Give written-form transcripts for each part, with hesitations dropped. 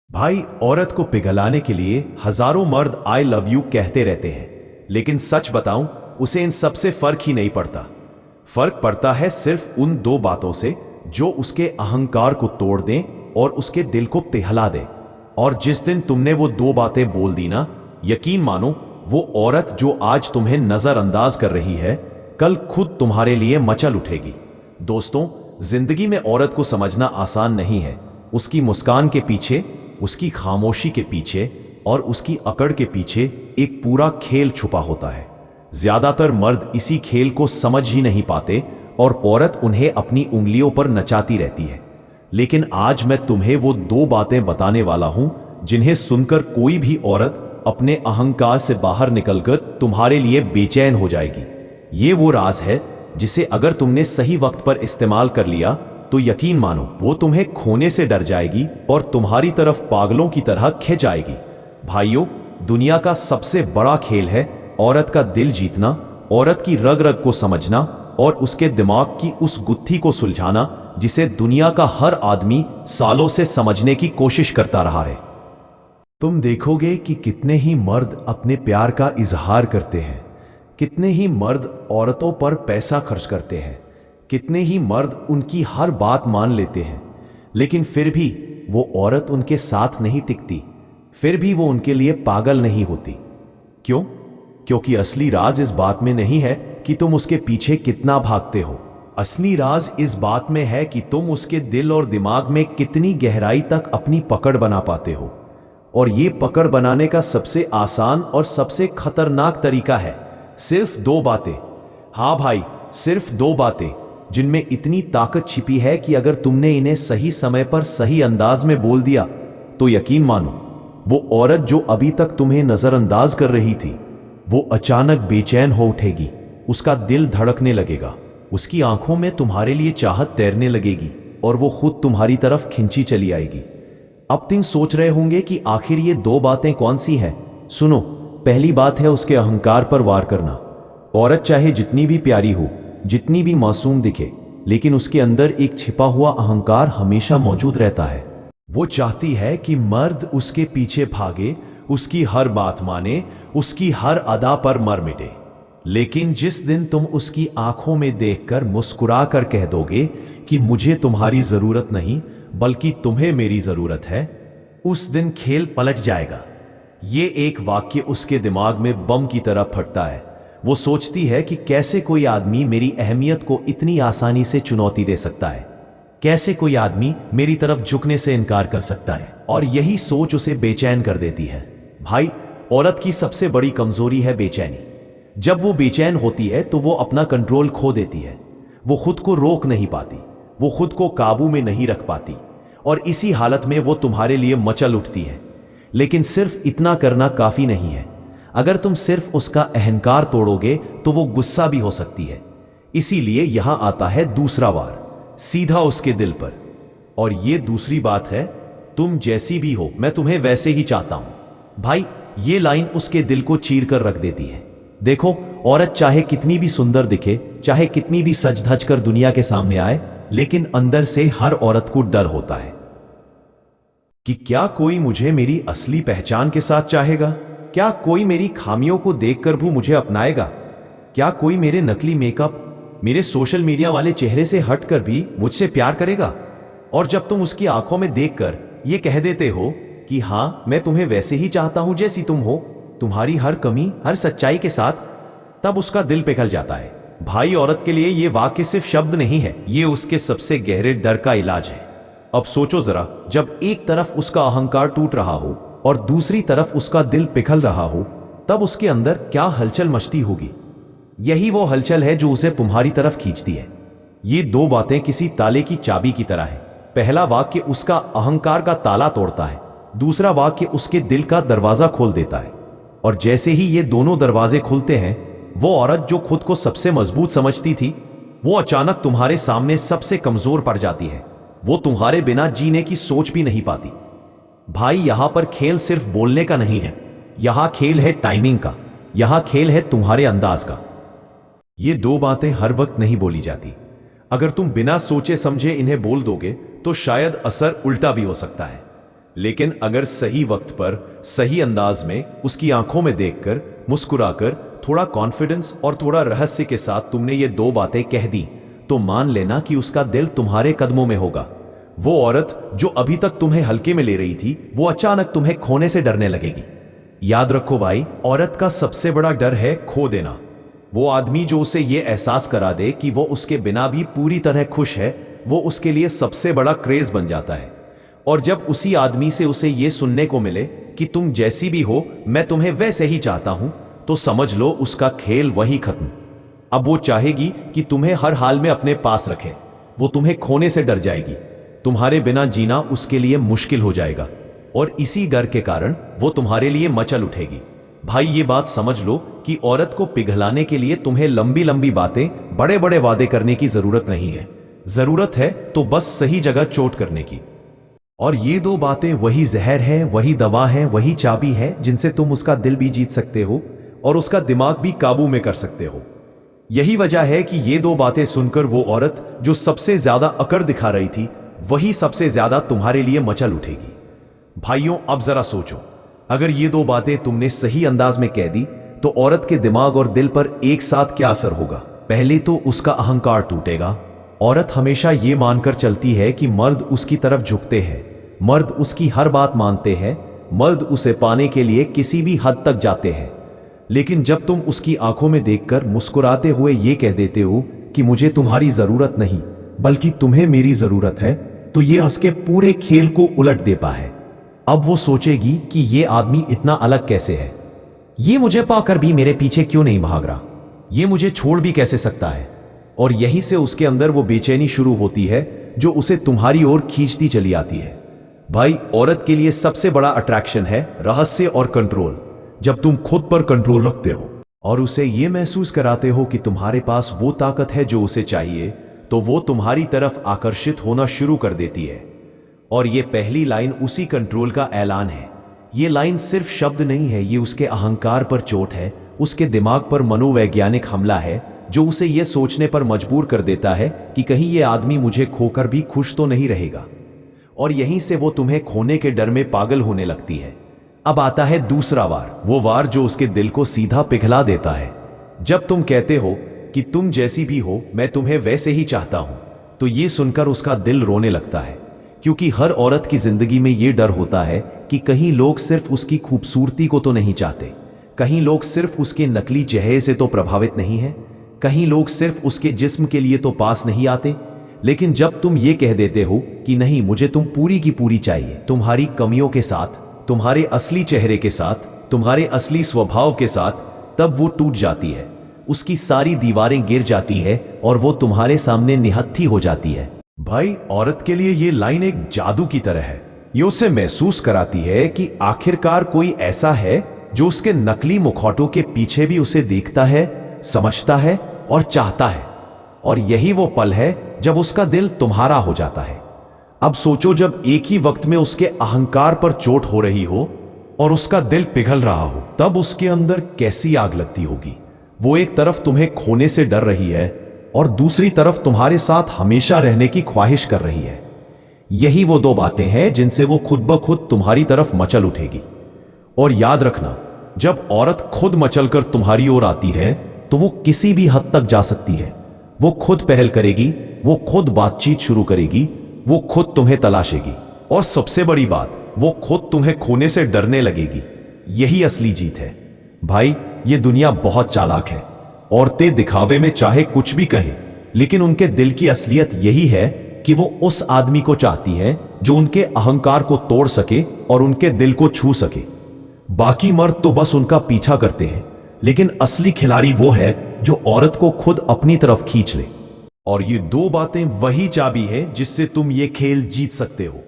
भाई, औरत को पिघलाने के लिए हजारों मर्द आई लव यू कहते रहते हैं, लेकिन सच बताऊं, उसे इन सबसे फर्क ही नहीं पड़ता। फर्क पड़ता है सिर्फ उन दो बातों से जो उसके अहंकार को तोड़ दें और उसके दिल को पिघला दें। और जिस दिन तुमने वो दो बातें बोल दी ना, यकीन मानो, वो औरत जो आज तुम्हें नजरअंदाज कर रही है, कल खुद तुम्हारे लिए मचल उठेगी। दोस्तों, जिंदगी में औरत को समझना आसान नहीं है। उसकी मुस्कान के पीछे, उसकी खामोशी के पीछे और उसकी अकड़ के पीछे एक पूरा खेल छुपा होता है। ज्यादातर मर्द इसी खेल को समझ ही नहीं पाते और औरत उन्हें अपनी उंगलियों पर नचाती रहती है। लेकिन आज मैं तुम्हें वो दो बातें बताने वाला हूं जिन्हें सुनकर कोई भी औरत अपने अहंकार से बाहर निकलकर तुम्हारे लिए बेचैन हो जाएगी। ये वो राज है जिसे अगर तुमने सही वक्त पर इस्तेमाल कर लिया तो यकीन मानो, वो तुम्हें खोने से डर जाएगी और तुम्हारी तरफ पागलों की तरह खिंच आएगी। भाइयों, दुनिया का सबसे बड़ा खेल है औरत का दिल जीतना, औरत की रग रग को समझना और उसके दिमाग की उस गुत्थी को सुलझाना जिसे दुनिया का हर आदमी सालों से समझने की कोशिश करता रहा है। तुम देखोगे कि कितने ही मर्द अपने प्यार का इजहार करते हैं, कितने ही मर्द औरतों पर पैसा खर्च करते हैं, कितने ही मर्द उनकी हर बात मान लेते हैं, लेकिन फिर भी वो औरत उनके साथ नहीं टिकती, फिर भी वो उनके लिए पागल नहीं होती। क्यों? क्योंकि असली राज इस बात में नहीं है कि तुम उसके पीछे कितना भागते हो। असली राज इस बात में है कि तुम उसके दिल और दिमाग में कितनी गहराई तक अपनी पकड़ बना पाते हो। और ये पकड़ बनाने का सबसे आसान और सबसे खतरनाक तरीका है सिर्फ दो बातें। हाँ भाई, सिर्फ दो बातें जिनमें इतनी ताकत छिपी है कि अगर तुमने इन्हें सही समय पर सही अंदाज में बोल दिया तो यकीन मानो, वो औरत जो अभी तक तुम्हें नजरअंदाज कर रही थी, वो अचानक बेचैन हो उठेगी। उसका दिल धड़कने लगेगा, उसकी आंखों में तुम्हारे लिए चाहत तैरने लगेगी और वो खुद तुम्हारी तरफ खिंची चली आएगी। अब तुम सोच रहे होंगे कि आखिर ये दो बातें कौन सी हैं? सुनो, पहली बात है उसके अहंकार पर वार करना। औरत चाहे जितनी भी प्यारी हो, जितनी भी मासूम दिखे, लेकिन उसके अंदर एक छिपा हुआ अहंकार हमेशा मौजूद रहता है। वो चाहती है कि मर्द उसके पीछे भागे, उसकी हर बात माने, उसकी हर अदा पर मर मिटे। लेकिन जिस दिन तुम उसकी आंखों में देखकर मुस्कुरा कर कह दोगे कि मुझे तुम्हारी जरूरत नहीं बल्कि तुम्हें मेरी जरूरत है, उस दिन खेल पलट जाएगा। ये एक वाक्य उसके दिमाग में बम की तरह फटता है। वो सोचती है कि कैसे कोई आदमी मेरी अहमियत को इतनी आसानी से चुनौती दे सकता है, कैसे कोई आदमी मेरी तरफ झुकने से इनकार कर सकता है। और यही सोच उसे बेचैन कर देती है। भाई, औरत की सबसे बड़ी कमजोरी है बेचैनी। जब वो बेचैन होती है तो वो अपना कंट्रोल खो देती है। वो खुद को रोक नहीं पाती, वो खुद को काबू में नहीं रख पाती और इसी हालत में वो तुम्हारे लिए मचल उठती है। लेकिन सिर्फ इतना करना काफी नहीं है। अगर तुम सिर्फ उसका अहंकार तोड़ोगे तो वो गुस्सा भी हो सकती है। इसीलिए यहां आता है दूसरा वार, सीधा उसके दिल पर। और ये दूसरी बात है, तुम जैसी भी हो मैं तुम्हें वैसे ही चाहता हूं। भाई, ये लाइन उसके दिल को चीर कर रख देती है। देखो, औरत चाहे कितनी भी सुंदर दिखे, चाहे कितनी भी सज धज कर दुनिया के सामने आए, लेकिन अंदर से हर औरत को डर होता है कि क्या कोई मुझे मेरी असली पहचान के साथ चाहेगा? क्या कोई मेरी खामियों को देखकर भी मुझे अपनाएगा? क्या कोई मेरे नकली मेकअप, मेरे सोशल मीडिया वाले चेहरे से हटकर भी मुझसे प्यार करेगा? और जब तुम उसकी आंखों में देखकर ये कह देते हो कि हां, मैं तुम्हें वैसे ही चाहता हूं जैसी तुम हो, तुम्हारी हर कमी, हर सच्चाई के साथ, तब उसका दिल पिघल जाता है। भाई, औरत के लिए ये वाक्य सिर्फ शब्द नहीं है, ये उसके सबसे गहरे डर का इलाज है। अब सोचो जरा, जब एक तरफ उसका अहंकार टूट रहा हो और दूसरी तरफ उसका दिल पिघल रहा हो, तब उसके अंदर क्या हलचल मचती होगी। यही वो हलचल है जो उसे तुम्हारी तरफ खींचती है। ये दो बातें किसी ताले की चाबी की तरह है। पहला वाक्य उसका अहंकार का ताला तोड़ता है, दूसरा वाक्य उसके दिल का दरवाजा खोल देता है। और जैसे ही ये दोनों दरवाजे खुलते हैं, वो औरत जो खुद को सबसे मजबूत समझती थी, वो अचानक तुम्हारे सामने सबसे कमजोर पड़ जाती है। वो तुम्हारे बिना जीने की सोच भी नहीं पाती। भाई, यहां पर खेल सिर्फ बोलने का नहीं है, यहां खेल है टाइमिंग का, यहां खेल है तुम्हारे अंदाज का। ये दो बातें हर वक्त नहीं बोली जाती। अगर तुम बिना सोचे समझे इन्हें बोल दोगे तो शायद असर उल्टा भी हो सकता है। लेकिन अगर सही वक्त पर सही अंदाज में उसकी आंखों में देखकर, मुस्कुराकर, थोड़ा कॉन्फिडेंस और थोड़ा रहस्य के साथ तुमने ये दो बातें कह दी, तो मान लेना कि उसका दिल तुम्हारे कदमों में होगा। वो औरत जो अभी तक तुम्हें हल्के में ले रही थी, वो अचानक तुम्हें खोने से डरने लगेगी। याद रखो भाई, औरत का सबसे बड़ा डर है खो देना। वो आदमी जो उसे ये एहसास करा दे कि वो उसके बिना भी पूरी तरह खुश है, वो उसके लिए सबसे बड़ा क्रेज बन जाता है। और जब उसी आदमी से उसे ये सुनने को मिले कि तुम जैसी भी हो, मैं तुम्हें वैसे ही चाहता हूं, तो समझ लो उसका खेल वही खत्म। अब वो चाहेगी कि तुम्हें हर हाल में अपने पास रखे। वो तुम्हें खोने से डर जाएगी। तुम्हारे बिना जीना उसके लिए मुश्किल हो जाएगा, और इसी डर के कारण वो तुम्हारे लिए मचल उठेगी। भाई, ये बात समझ लो कि औरत को पिघलाने के लिए तुम्हें लंबी लंबी बातें, बड़े बड़े वादे करने की जरूरत नहीं है। जरूरत है तो बस सही जगह चोट करने की। और ये दो बातें वही जहर है, वही दवा है, वही चाबी है जिनसे तुम उसका दिल भी जीत सकते हो और उसका दिमाग भी काबू में कर सकते हो। यही वजह है कि ये दो बातें सुनकर वो औरत जो सबसे ज्यादा अकड़ दिखा रही थी, वही सबसे ज्यादा तुम्हारे लिए मचल उठेगी। भाइयों, अब जरा सोचो, अगर ये दो बातें तुमने सही अंदाज में कह दी, तो औरत के दिमाग और दिल पर एक साथ क्या असर होगा? पहले तो उसका अहंकार टूटेगा। औरत हमेशा ये मानकर चलती है कि मर्द उसकी तरफ झुकते हैं, मर्द उसकी हर बात मानते हैं, मर्द उसे पाने के लिए किसी भी हद तक जाते हैं। लेकिन जब तुम उसकी आंखों में देखकर मुस्कुराते हुए ये कह देते हो कि मुझे तुम्हारी जरूरत नहीं, बल्कि तुम्हें मेरी जरूरत है, तो ये उसके पूरे खेल को उलट देता है। अब वो सोचेगी कि ये आदमी इतना अलग कैसे है, ये मुझे पाकर भी मेरे पीछे क्यों नहीं भाग रहा, ये मुझे छोड़ भी कैसे सकता है। और यहीं से उसके अंदर वो बेचैनी शुरू होती है जो उसे तुम्हारी ओर खींचती चली आती है। भाई, औरत के लिए सबसे बड़ा अट्रैक्शन है रहस्य और कंट्रोल। जब तुम खुद पर कंट्रोल रखते हो और उसे ये महसूस कराते हो कि तुम्हारे पास वो ताकत है जो उसे चाहिए, तो वो तुम्हारी तरफ आकर्षित होना शुरू कर देती है। और ये पहली लाइन उसी कंट्रोल का ऐलान है। ये लाइन सिर्फ शब्द नहीं है, ये उसके अहंकार पर चोट है, उसके दिमाग पर मनोवैज्ञानिक हमला है जो उसे यह सोचने पर मजबूर कर देता है कि कहीं ये आदमी मुझे खोकर भी खुश तो नहीं रहेगा। और यहीं से वो तुम्हें खोने के डर में पागल होने लगती है। अब आता है दूसरा वार, वो वार जो उसके दिल को सीधा पिघला देता है। जब तुम कहते हो कि तुम जैसी भी हो, मैं तुम्हें वैसे ही चाहता हूं, तो ये सुनकर उसका दिल रोने लगता है। क्योंकि हर औरत की जिंदगी में ये डर होता है कि कहीं लोग सिर्फ उसकी खूबसूरती को तो नहीं चाहते, कहीं लोग सिर्फ उसके नकली चेहरे से तो प्रभावित नहीं है, कहीं लोग सिर्फ उसके जिस्म के लिए तो पास नहीं आते। लेकिन जब तुम ये कह देते हो कि नहीं, मुझे तुम पूरी की पूरी चाहिए, तुम्हारी कमियों के साथ, तुम्हारे असली चेहरे के साथ, तुम्हारे असली स्वभाव के साथ, तब वो टूट जाती है, उसकी सारी दीवारें गिर जाती है और वो तुम्हारे सामने निहत्थी हो जाती है। भाई, औरत के लिए ये लाइन एक जादू की तरह है। ये उसे महसूस कराती है कि आखिरकार कोई ऐसा है जो उसके नकली मुखौटों के पीछे भी उसे देखता है, समझता है और चाहता है। और यही वो पल है जब उसका दिल तुम्हारा हो जाता है। अब सोचो, जब एक ही वक्त में उसके अहंकार पर चोट हो रही हो और उसका दिल पिघल रहा हो, तब उसके अंदर कैसी आग लगती होगी। वो एक तरफ तुम्हें खोने से डर रही है और दूसरी तरफ तुम्हारे साथ हमेशा रहने की ख्वाहिश कर रही है। यही वो दो बातें हैं जिनसे वो खुद ब खुद तुम्हारी तरफ मचल उठेगी। और याद रखना, जब औरत खुद मचलकर तुम्हारी ओर आती है, तो वो किसी भी हद तक जा सकती है। वो खुद पहल करेगी, वो खुद बातचीत शुरू करेगी, वो खुद तुम्हें तलाशेगी, और सबसे बड़ी बात, वो खुद तुम्हें खोने से डरने लगेगी। यही असली जीत है। भाई, ये दुनिया बहुत चालाक है। औरतें दिखावे में चाहे कुछ भी कहें, लेकिन उनके दिल की असलियत यही है कि वो उस आदमी को चाहती हैं जो उनके अहंकार को तोड़ सके और उनके दिल को छू सके। बाकी मर्द तो बस उनका पीछा करते हैं, लेकिन असली खिलाड़ी वो है जो औरत को खुद अपनी तरफ खींच ले। और ये दो बातें वही चाबी है जिससे तुम ये खेल जीत सकते हो।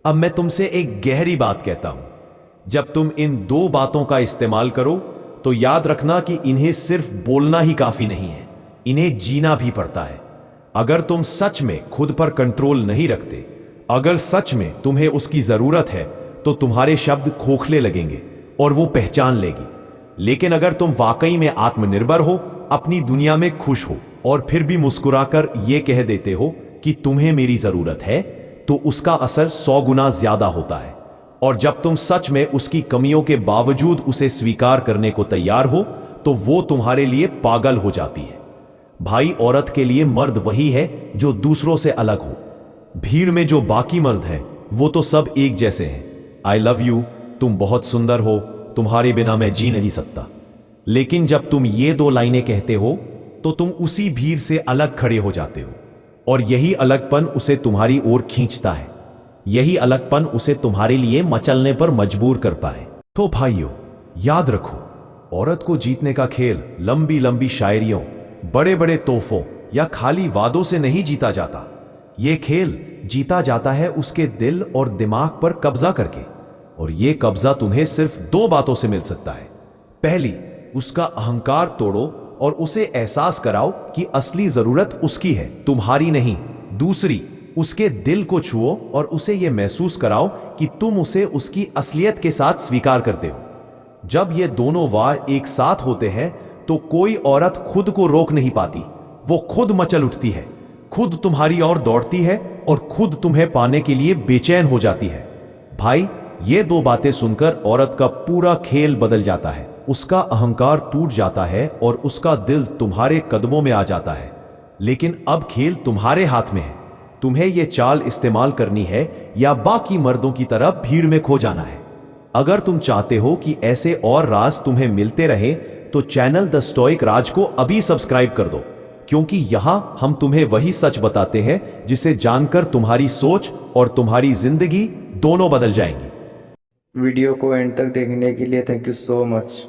अब मैं तुमसे एक गहरी बात कहता हूं, जब तुम इन दो बातों का इस्तेमाल करो, तो याद रखना कि इन्हें सिर्फ बोलना ही काफी नहीं है, इन्हें जीना भी पड़ता है। अगर तुम सच में खुद पर कंट्रोल नहीं रखते, अगर सच में तुम्हें उसकी जरूरत है, तो तुम्हारे शब्द खोखले लगेंगे और वो पहचान लेगी। लेकिन अगर तुम वाकई में आत्मनिर्भर हो, अपनी दुनिया में खुश हो और फिर भी मुस्कुराकर यह कह देते हो कि तुम्हें मेरी जरूरत है, तो उसका असर 100 गुना ज्यादा होता है। और जब तुम सच में उसकी कमियों के बावजूद उसे स्वीकार करने को तैयार हो तो वो तुम्हारे लिए पागल हो जाती है। भाई, औरत के लिए मर्द वही है जो दूसरों से अलग हो। भीड़ में जो बाकी मर्द हैं वो तो सब एक जैसे हैं। आई लव यू, तुम बहुत सुंदर हो, तुम्हारे बिना मैं जी नहीं सकता। लेकिन जब तुम ये दो लाइनें कहते हो तो तुम उसी भीड़ से अलग खड़े हो जाते हो, और यही अलगपन उसे तुम्हारी ओर खींचता है। यही अलगपन उसे तुम्हारे लिए मचलने पर मजबूर करता है। तो भाइयों, याद रखो, औरत को जीतने का खेल लंबी लंबी शायरियों, बड़े बड़े तोहफों या खाली वादों से नहीं जीता जाता। यह खेल जीता जाता है उसके दिल और दिमाग पर कब्जा करके, और यह कब्जा तुम्हें सिर्फ दो बातों से मिल सकता है। पहली, उसका अहंकार तोड़ो और उसे एहसास कराओ कि असली जरूरत उसकी है, तुम्हारी नहीं। दूसरी, उसके दिल को छुओ और उसे यह महसूस कराओ कि तुम उसे उसकी असलियत के साथ स्वीकार करते हो। जब ये दोनों वार एक साथ होते हैं तो कोई औरत खुद को रोक नहीं पाती। वो खुद मचल उठती है, खुद तुम्हारी ओर दौड़ती है और खुद तुम्हें पाने के लिए बेचैन हो जाती है। भाई, ये दो बातें सुनकर औरत का पूरा खेल बदल जाता है। उसका अहंकार टूट जाता है और उसका दिल तुम्हारे कदमों में आ जाता है। लेकिन अब खेल तुम्हारे हाथ में है। तुम्हें यह चाल इस्तेमाल करनी है या बाकी मर्दों की तरह भीड़ में खो जाना है। अगर तुम चाहते हो कि ऐसे और राज तुम्हें मिलते रहे तो चैनल द स्टोइक राज को अभी सब्सक्राइब कर दो, क्योंकि यहां हम तुम्हें वही सच बताते हैं जिसे जानकर तुम्हारी सोच और तुम्हारी जिंदगी दोनों बदल जाएंगी। वीडियो को एंड तक देखने के लिए थैंक यू सो मच।